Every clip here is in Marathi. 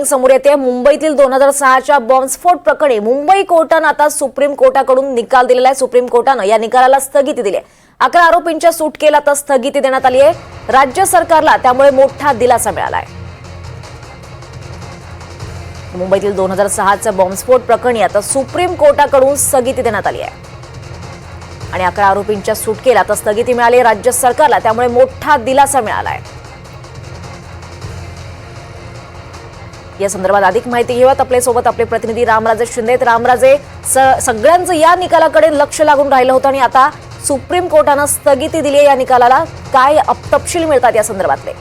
समोर येते मुंबईतील 2006च्या बॉम्बस्फोट प्रकरणी मुंबई कोर्टाने आता सुप्रीम कोर्टाकडून निकाल दिलेला आहे। सुप्रीम कोर्टाने या निकालाला स्थगिती दिली आहे। 11 आरोपींच्या सुटकेला आता स्थगिती देण्यात आली आहे। राज्य सरकारला त्यामुळे मोठा दिलासा मिळाला आहे। मुंबईतील 2006च्या बॉम्बस्फोट प्रकरणी आता सुप्रीम कोर्टाकडून स्थगिती देण्यात आली आहे आणि 11 आरोपींच्या सुटकेला आता स्थगिती मिळाली। राज्य सरकारला त्यामुळे मोठा दिलासा मिळाला आहे। या संदर्भात अधिक माहिती घेऊयात। आपल्या सोबत आपले प्रतिनिधी रामराजे शिंदे। रामराजे, सगळ्यांचं या निकालाकडे लक्ष लागून राहिलं होतं आणि आता सुप्रीम कोर्टाने स्थगिती दिली आहे या निकालाला, काय तपशील मिळतात या संदर्भातले?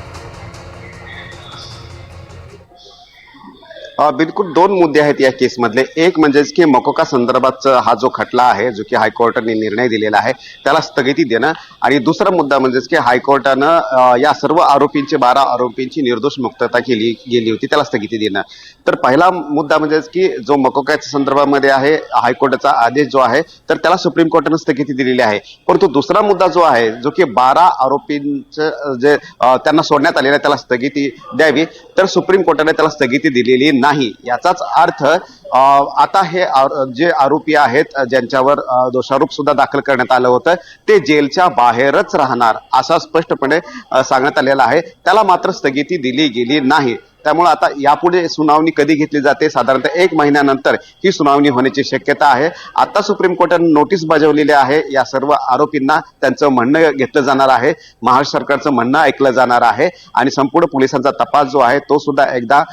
बिलकुल दोन मुद्दे आहेत या केसमधले। एक म्हणजे की मकोका संदर्भात हा जो खटला आहे, जो की हायकोर्टाने निर्णय दिलेला आहे, त्याला स्थगिती देणं, आणि दुसरा मुद्दा म्हणजे की हायकोर्टानं या सर्व आरोपींची 12 आरोपींची निर्दोष मुक्तता केली गेली होती, त्याला स्थगिती देणं। तर पहिला मुद्दा म्हणजे की जो मकोकाच्या संदर्भामध्ये आहे, हायकोर्टाचा आदेश जो आहे तर त्याला सुप्रीम कोर्टाने स्थगिती दिलेली आहे। परंतु दुसरा मुद्दा जो आहे, जो की 12 आरोपींचं जे त्यांना सोडण्यात आलेलं आहे त्याला स्थगिती द्यावी, तर सुप्रीम कोर्टाने त्याला स्थगिती दिलेली नाही। याचाच अर्थ आता हे जे आरोपी आहेत, ज्यांच्यावर दोषारोप सुद्धा दाखल करण्यात आलं होतं, ते जेलच्या बाहेरच राहणार असं स्पष्टपणे सांगण्यात आलेलं आहे। त्याला मात्र स्थगिती दिली गेली नाही। त्यामुळे आता यापुढे सुनावणी कधी घेतली जाते, साधारणतः 1 महिन्यानंतर ही सुनावणी होण्याची शक्यता आहे। आता सुप्रीम कोर्टाने नोटीस बजावलेली आहे या सर्व आरोपींना, त्यांचं म्हणणं घेतलं जाणार आहे, महाराष्ट्र सरकारचं म्हणणं ऐकलं जाणार आहे आणि संपूर्ण पोलिसांचा तपास जो आहे तो सुद्धा एकदा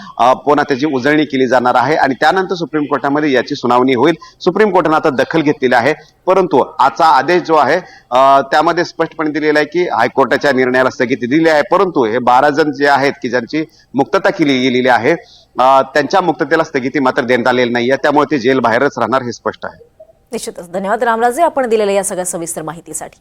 पुन्हा त्याची उजळणी केली जाणार आहे आणि त्यानंतर सुप्रीम कोर्टामध्ये याची सुनावणी होईल। सुप्रीम कोर्टाने आता दखल घेतलेली आहे, परंतु आजचा आदेश जो आहे त्यामध्ये स्पष्टपणे दिलेला आहे की हायकोर्टाच्या निर्णयाला स्थगिती दिली आहे, परंतु हे 12 जण जे आहेत की ज्यांची मुक्तता केली गेलेली आहे, त्यांच्या मुक्ततेला स्थगिती मात्र देण्यात आलेली नाहीये। त्यामुळे ते जेल बाहेरच राहणार हे स्पष्ट आहे। निश्चितच धन्यवाद रामराजे, आपण दिलेल्या या सगळ्या सविस्तर माहितीसाठी।